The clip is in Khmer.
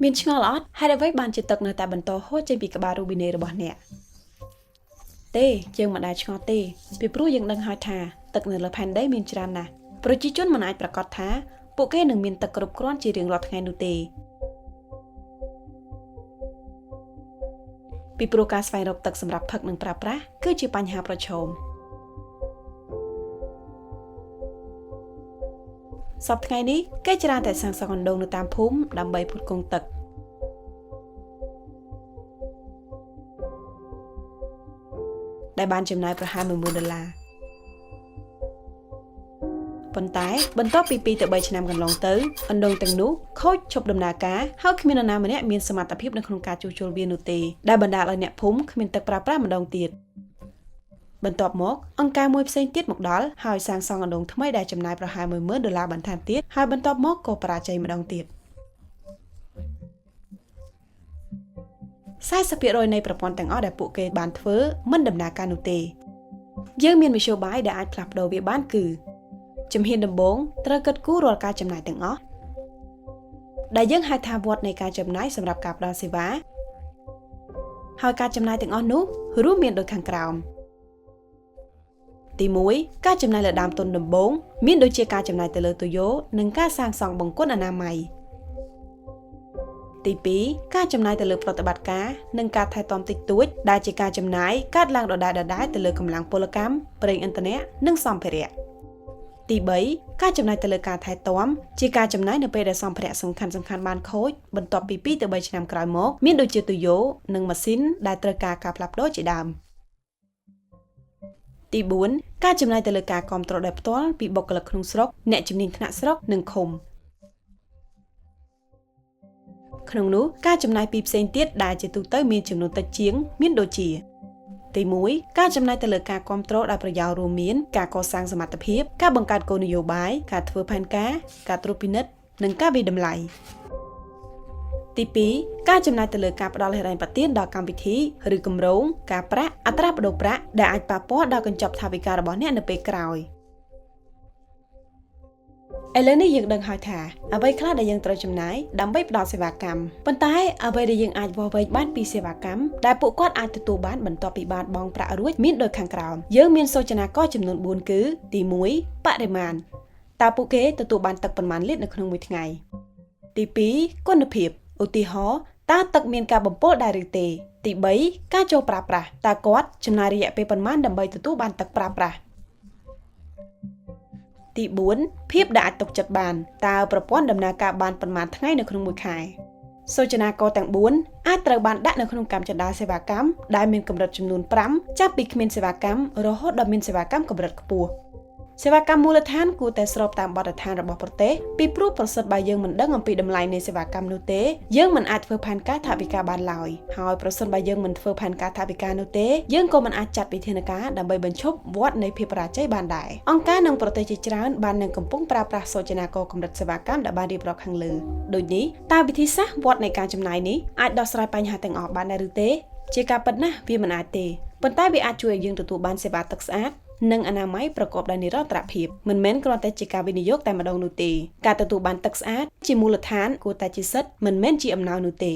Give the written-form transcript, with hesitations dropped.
មានឆ្ងល់អត់ហើយអ្វីបានជាទឹកនៅតែបន្តហូរចេញពីក្បាលរូប៊ីណេរបស់អ្នកទេយើងមិនដែលឆ្ងល់ទេពីព្រោះយើងដឹងហើយថាទឹកនៅលើផែនដីមានច្រើនណាស់ប្រជាជនមិនអាចប្រកាសថាពួកគេនឹងមានទឹកគ្រប់គ្រាន់ជារៀងរាល់ថ្ងៃនោះទេពីព្រោះការស្វែងរកទឹកសម្រាប់ផឹកនិងប្រើប្រាស់គឺជាបញ្ហាប្រឈមសប្តាហ៍ថ្ងៃនេះគេច្រើនតែសាងសង់អណ្ដូងនៅតាមភូមិដើម្បីផ្គត់ផ្គង់ទឹកដែលបានចំណាយប្រហែល$1,000ប៉ុន្តែបន្ទាប់ពី2ទៅ3ឆ្នាំកន្លងទៅអណ្ដូងទាំងនោះខូចឈប់ដំណើរការហើយគ្មាននរណាម្នាក់មានសមត្ថភាពនៅក្នុងការជួសជុលវានោះទេដែលបណ្ដាលឲ្យអ្នកភូមិគ្មានទឹកប្រើប្រាស់ម្ដងទៀតបន្ទាប់មកអង្គការមួយផ្សេងទៀតមកដល់ហើយសាងសង់អណ្ដូងថ្មីដែលចំណាយប្រហែល$10,000បន្ថែមទៀតហើយបន្ទាប់មកក៏បរាជ័យម្ដងទៀត40% នៃប្រព័ន្ធទាំងអស់ដែលពួកគេបានធ្វើមិនដំណើរការនោះទេយើងមានមធ្យោបាយដែលអាចផ្លាស់ប្ដូរវាបានគឺជំហានដំបូងត្រូវគិតគូររាល់ការចំណាយទាំងអស់ដែលយើងហៅថាវដ្តនៃការចំណាយសម្រាប់ការផ្ដល់សេវាហើយការចំណាយទាំងអស់នោះរួមមានដូចខាងក្រោមទី1ការចំណាយលើដើមទុនដំបូងមានដូចជាការចំណាយទៅលើទុយោនិងការសាងសង់បង្គន់អនាម័យទី2ការចំណាយទៅលើប្រតិបត្តិការនិងការថែទាំតិចតួចដែលជាការចំណាយកើតឡើងដដែលៗទៅលើកម្លាំងពលកម្មប្រេងឥន្ធនៈនិងសម្ភារៈទី3ការចំណាយទៅលើការថែទាំជាការចំណាយនៅពេលដែលសម្ភារៈសំខាន់ៗបានខូចបន្ទាប់ពី2ទៅ3ឆ្នាំក្រោយមកមានដូចជាទុយោនិងម៉ាស៊ីនដែលត្រូវការការផ្លាស់ប្ដូរជាដើមទី4ការចំណាយទៅលើការគាំទ្រដោយផ្ទាល់ពីបុគ្គលិកក្នុងស្រុកអ្នកជំនាញថ្នាក់ស្រុកនិងឃុំក្នុងនោះការចំណាយពីផ្សេងទៀតដែលជាទូទៅមានចំនួនតិចជាងមានដូចជាទី1ការចំណាយទៅលើការគាំទ្រដោយប្រយោលរួមមានការកសាងសមត្ថភាពការបង្កើតគោលនយោបាយការធ្វើផែនការការត្រួតពិនិត្យនិងការវិតម្លៃទី2ការចំណាយទៅលើការផ្ដល់ហិរញ្ញប្បទានដល់កម្មវិធីឬគម្រោងការប្រាក់អត្រាប្តូរប្រាក់ដែលអាចប៉ះពាល់ដល់កញ្ចប់ថវិការបស់អ្នកនៅពេលក្រោយឥឡូវនេះយើងដឹងហើយថាអ្វីខ្លះដែលយើងត្រូវចំណាយដើម្បីផ្ដល់សេវាកម្មប៉ុន្តែអ្វីដែលយើងអាចវាស់វែងបានពីសេវាកម្មដែលពួកគាត់អាចទទួលបានបន្ទាប់ពីបានបង់ប្រាក់រួចមានដូចខាងក្រោមយើងមានសូចនាករចំនួន4គឺទី1បរិមាណតើពួកគេទទួលបានទឹកប៉ុន្មានលីត្រនៅក្នុងមួយថ្ងៃទី2គុណភាពឧទាហរណ៍តើទឹកមានការបំពុលដែរឬទេទី3ការចូលប្រើប្រាស់តើគាត់ចំណាយរយៈពេលប៉ុន្មានដើម្បីទទួលបានទឹកប្រើប្រាស់ទី4ភាពដែលអាចទុកចិត្តបានតើប្រព័ន្ធដំណើរការបានប៉ុន្មានថ្ងៃនៅក្នុងមួយខែសូចនាករទាំង4អាចត្រូវបានដាក់នៅក្នុងកម្មចន្ទាសេវាកម្មដែលមានកម្រិតចំនួន5ចាប់ពីគ្មានសេវាកម្មរហូតដល់មានសេវាកម្មកម្រិតខ្ពស់សេវាកម្មមូលដ្ឋានគួរតែស្របតាមបទដ្ឋានរបស់ប្រទេសពីព្រោះប្រសិនបើយើងមិនដឹងអំពីតម្លៃនៃសេវាកម្មនោះទេយើងមិនអាចធ្វើផែនការថវិកាបានឡើយហើយប្រសិនបើយើងមិនធ្វើផែនការថវិកានោះទេយើងក៏មិនអាចចាត់វិធានការដើម្បីបញ្ឈប់វដ្តនៃភាពបរាជ័យបានដែរអង្គការនិងប្រទេសជាច្រើនបាននឹងកំពុងប្រើប្រាស់សូចនាករកម្រិតសេវាកម្មដែលបានរៀបរាប់ខាងលើដូចនេះតើវិធីសាស្ត្រវដ្តនៃការចំណាយនេះអាចដោះស្រាយបញ្ហាទាំងអស់បានដែរឬទេជាការពិតណាស់វាមិនអាចទេប៉ុន្តែវាអាចជួយឲ្យយើងទទួលបានសេវាទឹកស្អាតនិងអនាម័យប្រកបដោយនិរន្តរភាពមិនមែនគ្រាន់តែជាការវិនិយោគតែម្ដងនោះទេការទទួលបានទឹកស្អាតជាមូលដ្ឋានគួរតែជាសិទ្ធិមិនមែនជាអំណោយនោះទេ